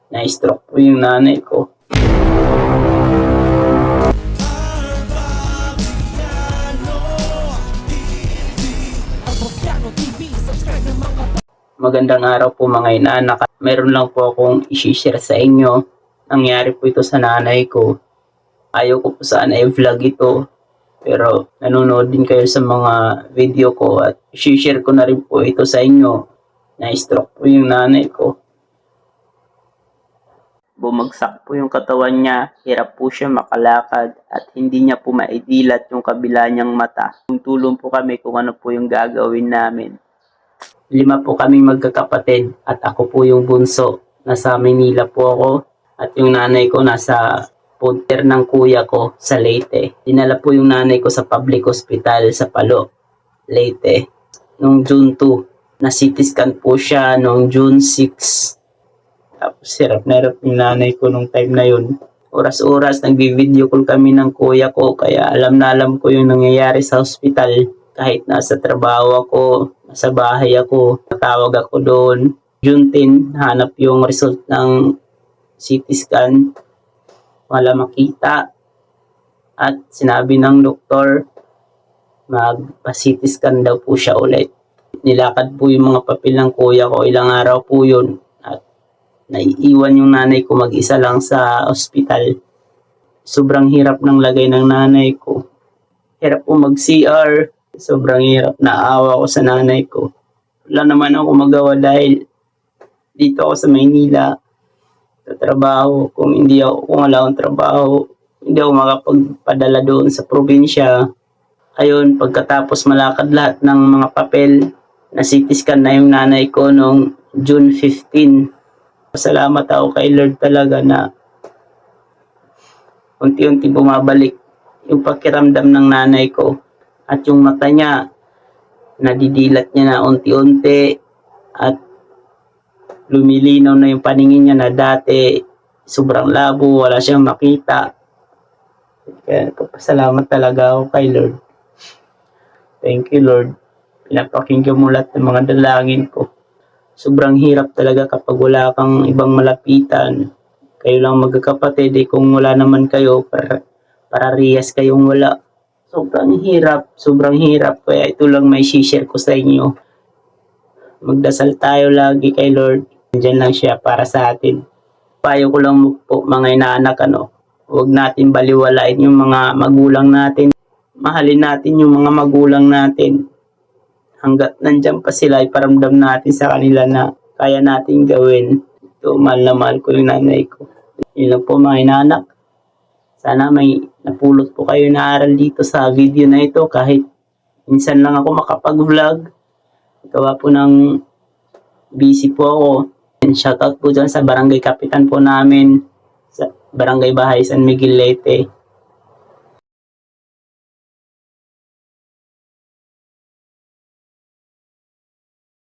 Na-stroke po yung nanay ko. Magandang araw po mga inaanak. Meron lang po akong i-share sa inyo. Nangyari po ito sa nanay ko. Ayaw ko po sana i-vlog ito. Pero nanonood din kayo sa mga video ko at i-share ko na rin po ito sa inyo. Na-stroke po yung nanay ko. Bumagsak po yung katawan niya, hirap po siya makalakad at hindi niya po maidilat yung kabila niyang mata. Tulong po kami kung ano po yung gagawin namin. 5 po kaming magkakapatid at ako po yung bunso. Nasa Manila po ako at yung nanay ko nasa punter ng kuya ko sa Leyte. Dinala po yung nanay ko sa public hospital sa Palo, Leyte. Noong June 2, na CT scan po siya noong June 6. Tapos hirap na hirap yung nanay ko nung time na yun. Oras-oras nagbi-video call kami ng kuya ko kaya alam na alam ko yung nangyayari sa hospital. Kahit nasa trabaho ako, nasa bahay ako, natawag ako doon. June 10, hanap yung result ng CT scan. Wala makita. At sinabi ng doktor, magpa-CT scan daw po siya ulit. Nilakad po yung mga papel ng kuya ko, ilang araw po yun. At naiiwan yung nanay ko mag-isa lang sa ospital. Sobrang hirap ng lagay ng nanay ko. Hirap po mag-CR. Sobrang hirap, naawa ko sa nanay ko. Wala naman ako magawa dahil dito ako sa Maynila sa trabaho. Kung wala akong trabaho, hindi ako makapagpadala doon sa probinsya. Ayun, pagkatapos malakad lahat ng mga papel, na CT scan na yung nanay ko noong June 15. Salamat ako kay Lord talaga na unti-unti bumabalik yung pakiramdam ng nanay ko. At yung mata niya, nadidilat niya na unti-unti at lumilinaw na yung paningin niya na dati sobrang labo, wala siyang makita. Kaya salamat talaga ako kay Lord. Thank you Lord. Pinapakinggan mo lahat ng mga dalangin ko. Sobrang hirap talaga kapag wala kang ibang malapitan. Kayo lang magkakapatid, kung wala naman kayo, para riyas kayong wala. Sobrang hirap. Kaya ito lang may share ko sa inyo. Magdasal tayo lagi kay Lord. Diyan lang siya para sa atin. Payo ko lang po mga inaanak, huwag natin baliwalain yung mga magulang natin. Mahalin natin yung mga magulang natin. Hanggat nandyan pa sila, iparamdam natin sa kanila na kaya natin gawin. Ito, mahal na mahal ko yung nanay ko. Yun lang po mga inaanak. Sana may napulot po kayo na aral dito sa video na ito kahit minsan lang ako makapag-vlog. Gawa po ng busy po ako. And shoutout po dyan sa barangay kapitan po namin sa Barangay Bahay San Miguel Leyte.